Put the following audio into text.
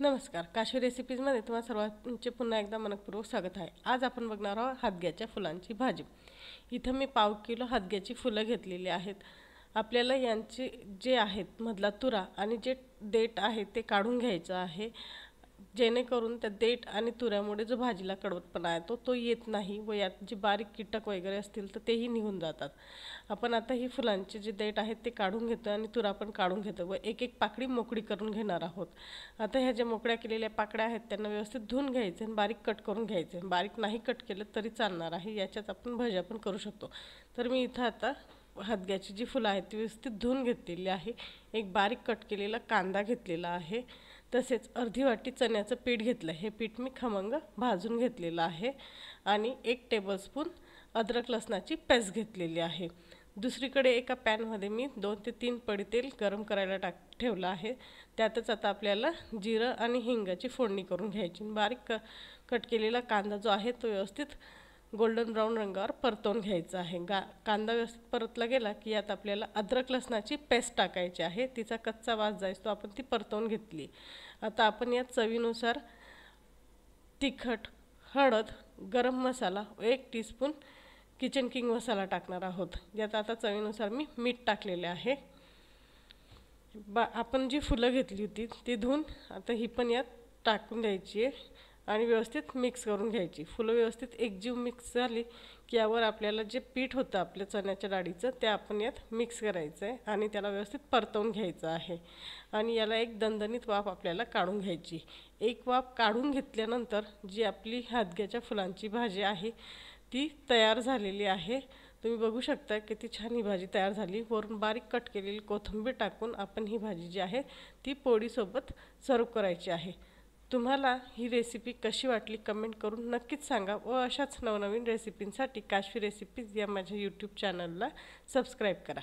नमस्कार, काशी रेसिपीजमध्ये तुम्हा सर्वांचे पुन्हा एकदा मनपूर्वक स्वागत आहे। आज आपण बघणार आहोत हादग्याच्या फुलांची भाजी। इथं मी पाव किलो हादग्याची फुलं घेतलेली आहेत। आपल्याला यांचे जे आहेत मधला तुरा आणि जे देठ आहे ते काढून घ्यायचं आहे, जेणेकरून त्या देठ आणि तुऱ्यामुळे जो भाजीला कडवटपणा येतो तो येत नाही व यात जे बारीक कीटक वगैरे असतील तर तेही निघून जातात। आपण आता ही फुलांचे जे देठ आहेत ते काढून घेतो आणि तुरा पण काढून घेतो व एक एक पाकळी मोकळी करून घेणार आहोत। आता ह्या ज्या मोकळ्या केलेल्या पाकळ्या आहेत त्यांना व्यवस्थित धुवून घ्यायचे आणि बारीक कट करून घ्यायचे। बारीक नाही कट केलं तरी चालणार आहे, याच्यात आपण भाज्या पण करू शकतो। तर मी इथं आता हादग्याची जी फुलं आहेत ती व्यवस्थित धुवून घेतलेली आहे। एक बारीक कट केलेला कांदा घेतलेला आहे, तसेच अर्धी वाटी चण्याचं पीठ घेतलं। हे पीठ मी खमंग भाजून घेतलेलं आहे आणि 1 टेबलस्पून अद्रक लसणाची पेस्ट घेतलेली आहे। दुसरीकडे एका पॅनमध्ये मी 2 ते 3 पडी तेल गरम करायला ठेवलं आहे। त्यातच आता आपल्याला जिरं आणि हिंगाची फोडणी करून घ्यायची। बारीक कट केलेला कांदा जो आहे तो व्यवस्थित गोल्डन ब्राउन रंगावर परतवून घ्यायचा आहे। कांदा व्यवस्थित परतला गेला की यात आपल्याला अद्रक लसणाची पेस्ट टाकायची आहे। तिचा कच्चा वास जायस तो आपण ती परतवून घेतली। आता आपण यात चवीनुसार तिखट, हळद, गरम मसाला व 1 टीस्पून किचन किंग मसाला टाकणार आहोत। यात आता चवीनुसार मी मीठ टाकलेले आहे। आपण जी फुलं घेतली होती ती धुवून आता ही पण यात टाकून द्यायची आहे आणि व्यवस्थित मिक्स करून घ्यायची। फुलं व्यवस्थित एकजीव मिक्स झाली की यावर आपल्याला जे पीठ होतं आपल्या चण्याच्या डाळीचं ते आपण यात मिक्स करायचं आहे आणि त्याला व्यवस्थित परतवून घ्यायचं आहे आणि याला एक दणदणीत वाफ आपल्याला काढून घ्यायची। एक वाफ काढून घेतल्यानंतर जी आपली हादग्याच्या फुलांची भाजी आहे ती तयार झालेली आहे। तुम्ही बघू शकता किती छान ही भाजी तयार झाली। वरून बारीक कट केलेली कोथिंबीर टाकून आपण ही भाजी जी आहे ती पोळीसोबत सर्व करायची आहे। तुम्हाला ही रेसिपी कशी वाटली कमेंट करून नक्कीच सांगा व अशाच नवनवीन रेसिपींसाठी काशी रेसिपीज या माझ्या यूट्यूब चॅनलला सबस्क्राईब करा।